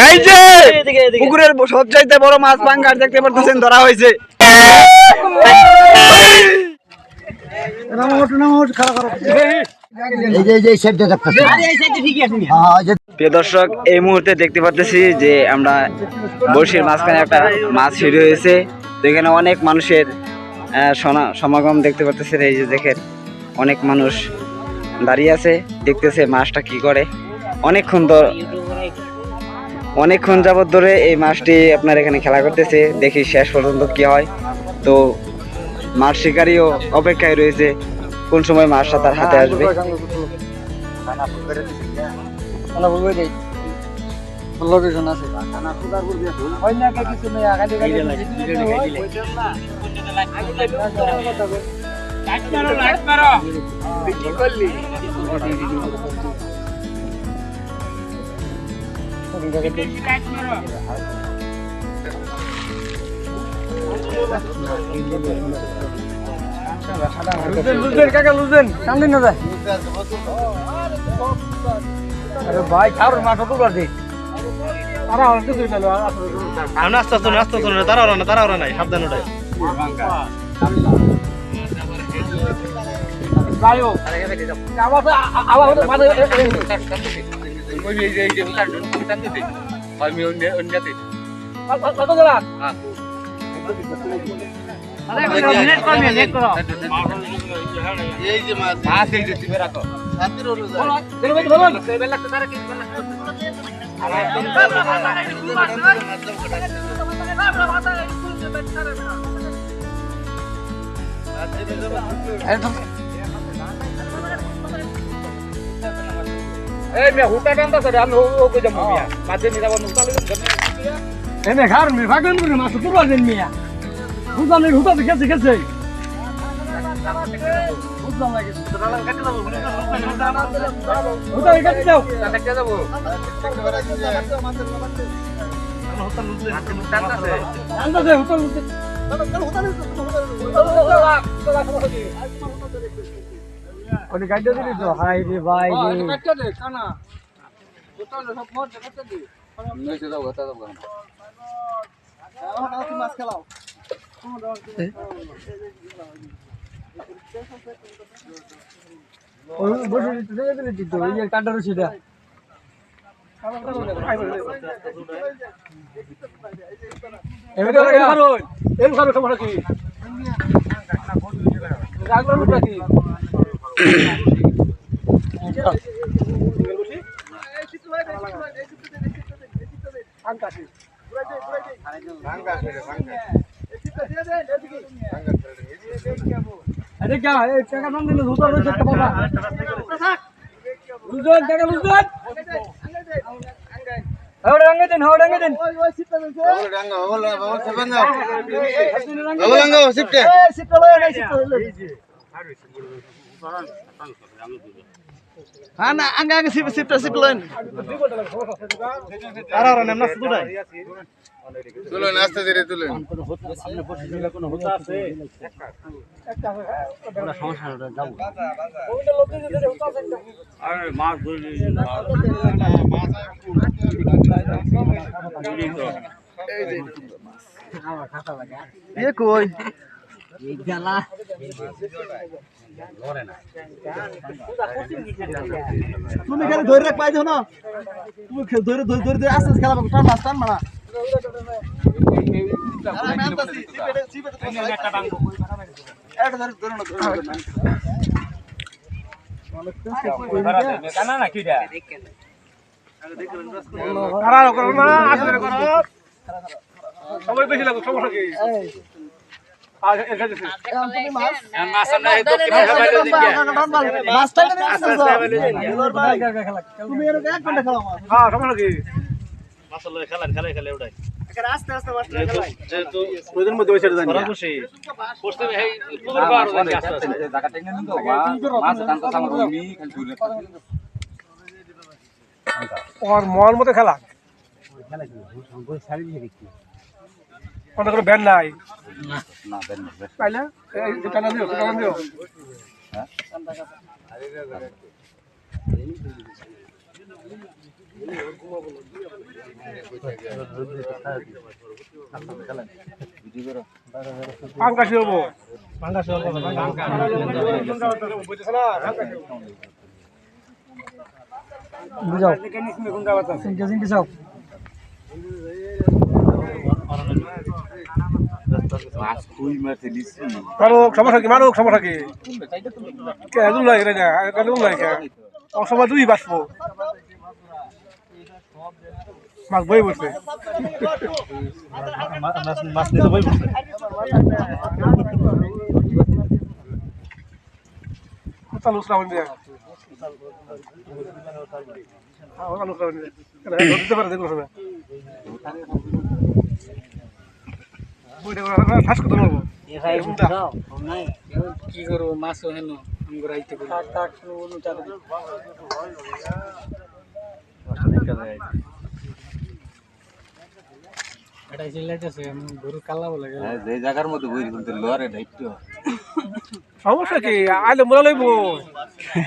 এই যে পুকুরের সবচাইতে বড় মাছ পাঙ্গাস দেখতে পারতেছেন ধরা হয়েছে। প্রিয় দর্শক, এই মুহূর্তে দেখতে পাচ্ছি যে আমরা বড়শির মাঝখানে একটা মাছ হিট হয়েছে। তো এখানে অনেক মানুষের সমাগম দেখতে পাচ্ছেন। এই যে দেখেন অনেক মানুষ দাঁড়িয়ে আছে, দেখতেছে মাছটা কি করে। অনেকক্ষণ যাবত ধরে এই মাছটি আপনার এখানে খেলা করতেছে, দেখি শেষ পর্যন্ত কি হয়। তো মাছ শিকারীও অপেক্ষায় রয়েছে কোন সময় মাছটা তার হাতে আসবে। ভাই খাওয়ার মাছ তো বাড়ছে তারা নাই সাবধান ওটাই হুটা টানতে আমি ওকে যাবো মাঝে নিয়ে যাবো এনে ঘর মে ভাগন করে মাছ তো পারবেন মিয়া বুঝলাম এই হুটা দেখেছে গেছে বুঝলাম লাগে রালান কাটতে যাবো হুটা কাটতে যাও কাটতে যাবো হুটা লুজে টানতে হুটা লুজে ওই গাড়িটা দিলি তো হাই রে ভাই রে কাটতে দে কানা হুটা সব মোট কাটতে দে নইছে দাও গতা দাও এখন তুমি মাছ খেলাও ওই বসে দিতে দিলে দিত ওই যে কাটার রশিটা এম করো সমস্যা কি রাগলো নাকি अरे क्या है क्या नाम देने दूसरा रोज का बाबा लुजन क्या लुजन और रंग दिन ओए सिप्पे रंग बोल सेबंगा बोलंगा सिप्पे सिप्पे लो नहीं सिप्पे हां ना आंगा आंगा सिप्पे लो अरे अरे नेमना सुदाई তুলো নাস্তা ধরে তুলো সামনে বসে দিলে কোনো হতা আছে একটা ওটা সমস্যা যাব ওইটা লোকে ধরে হতা আছে আরে মাছ ধরে মাছ এই যে মাছ খাওয়া খাতা লাগে এ কই এই জালা লরে না তুমি খালি ধরে রাখ পাইছো না তুমি ধরে ধরে ধরে আস্তে আস্তে খেলা টান মাছ টান মারা সময় বেশি লাগবে সমস্যা কি খেলে ওটাই আস্তে আস্তে যেহেতু প্রয়োজন মধ্যে ওই সাইডে যান অবশ্যই করতে এই পুরো বার হয়ে আস্তে আস্তে জায়গা টেনে নিন তো মাছ টানতে সামনে রুমি খালি দূরে আর মল মতো খেলা খেলা কি ওই সাইডে দিয়ে দেখি কোন কোনো ব্যান্ড নাই না ব্যান্ড নাই পাইলা এই টানা দিও হ্যাঁ পাঙ্গাসি হবো বুঝাও বুঝাও সমস্যা কি মানুষ সমস্যা কি অসময় দুই বাঁচবো মাছ বই বসে মাছ নিতে বই বসে চালু শ্রাবণ দিয়ে দিতে পারে দেখো সময় কি করবো মাছ হেন সমস্যা কি আইলে মোলা লইব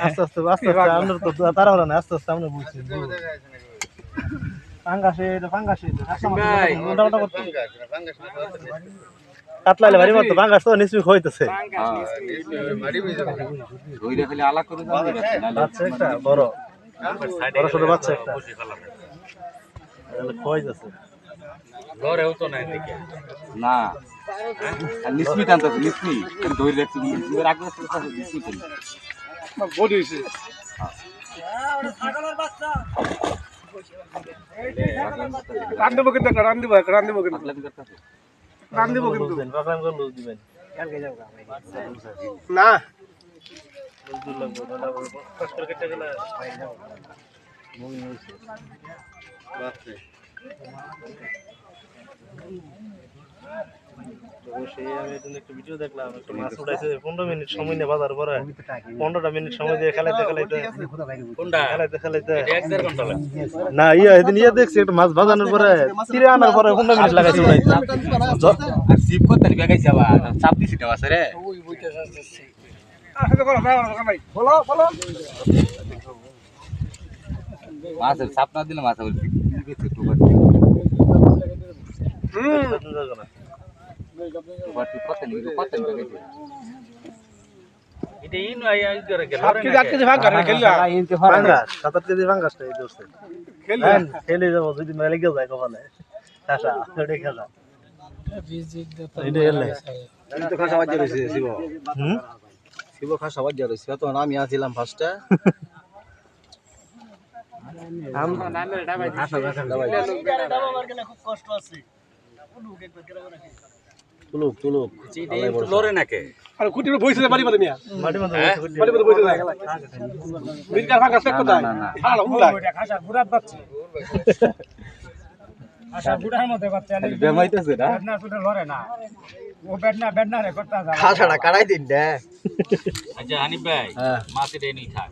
আস্তে আস্তে আস্তে আমরা তো তারা না আস্তে আস্তে আমরা বুঝছি কাতলাইলে ভারী মতো বাঙ্গাস তো নিশ্চয়ই হইতেছে বাচ্চা একটা বড় বড় ছোট বাচ্চা একটা হইতেছে ঘরেও তো নাই দেখি না নিসমি টানতেছে নিসমি ধরে রাখছি নিসমির আগে নিসমি টানি বডি হইছে ছাগলের বাচ্চা রান দেব কিন্তু রান দেব কিন্তু রান দেব কিন্তু বাগান করে লুজ দিবেন কালকে যাও না দূর লাগবে না কষ্ট করে কেটে গেল ভাই যাও মন হইছে বাপরে আমি একটা ভিডিও দেখলাম একটা মাছ উঠাইছে 15 মিনিট সময় নিয়ে বাজার পরে 15টা মিনিট সময় দিয়ে খেলাইতে না এদিন দেখছি একটা মাছ বাজানোর পরে তীরে আনার পরে 15 মিনিট লাগাইছে উঠাইছে জিপ করতে লাগাইছে আবার চাপ দিছি দেওয়া আছে রে ওই বইটা যাচ্ছে বলো মাছের চাপ না দিলে মাছ বলবি আমি আছিলাম ফার্স্টে কষ্ট আছে তুলুক লরে নাকে আর কুটির বইছে বাড়ি বাড়ি মিয়া বাড়ি বাড়ি বইছে যায় মিরকার ফাঁকা চেক কোথায় হালা হুলা খাসা বুড়াত বাচ্চা আশা বুড়ার মধ্যে বাচ্চা বেমাইতেছে না না তুই লরে না ও বেডনা রে করতা যা খাসাটা কাটাই দিন দে আচ্ছা হানিফ ভাই মাছ রে নি থাক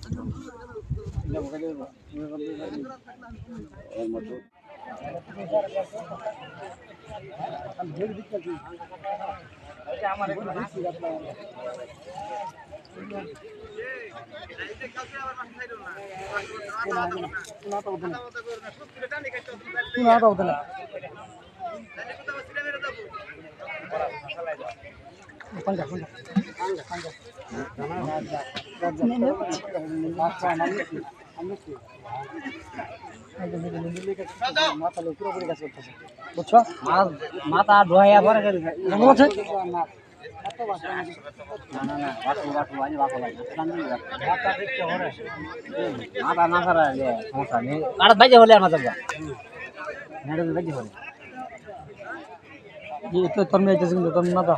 মাথা ধোয়া পরে বাইজে হলে আর মাথা বাইজে হলে তোর মেয়ে কিন্তু তোর মাথা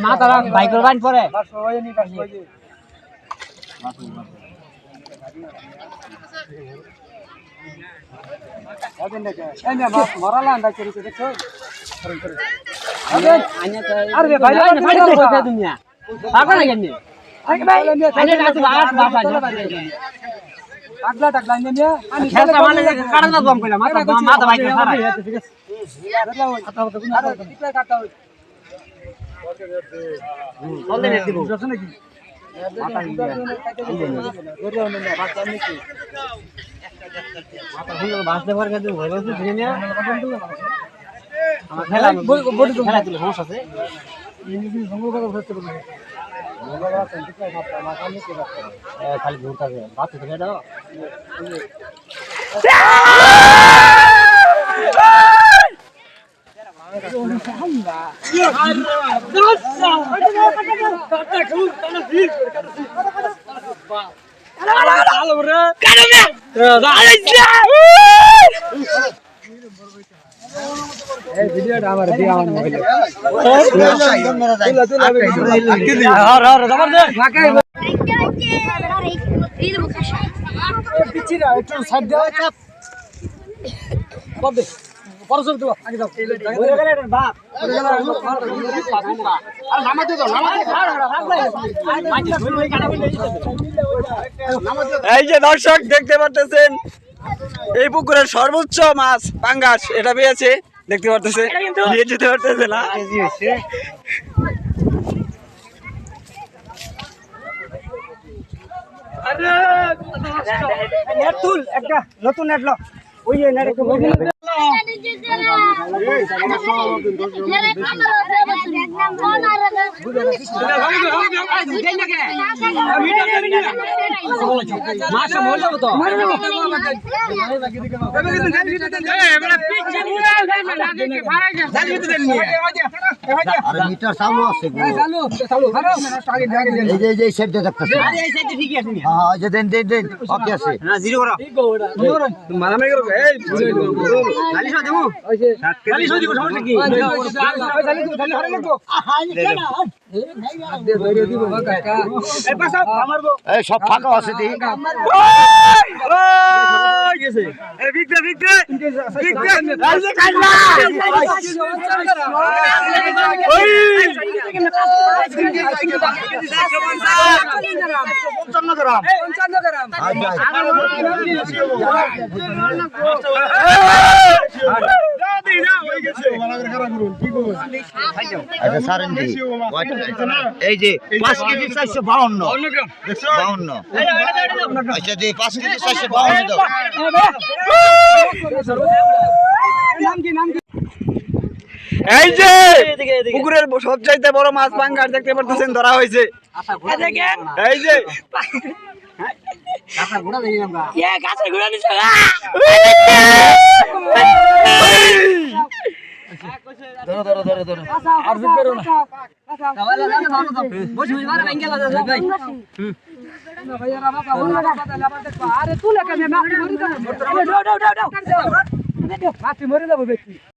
মাথা বাইকের বান পরে খালি ঘুরতে হবে বাচ্চা থেকে দাও এই যে দর্শক দেখতে পারতেছেন এই পুকুরের সর্বোচ্চ মাছ পাঙ্গাস এটা পেয়েছে দেখতে পারতেছে নিয়ে যেতে পারতেছে না একটা নতুন নেট লো ওই নেট মিটার চালু আছে এই যে সেটটা দেখতেছে হ্যাঁ যে দেন দেন দেন ওকে আছে না জিরো করা মারামারি করো এই খালি সব দেবো খালি সব দিব সমস্যা কি খালি খালি হারে লাগবো এই পাশা মারবো এই সব ফাঁকা আছে দি গেছে এই বিগদে বিগদে বিগদে এই যে কাটলা ওই 55 গ্রাম 55 গ্রাম আচ্ছা সারেন দি এই যে 5 কেজি 452 আচ্ছা দি 5 কেজি 452 দাও এই যে পুকুরের সবচাইতে বড় মাছ পাঙ্গাস দেখতে পারতেছেন ধরা হয়েছে এই যে আরে তুই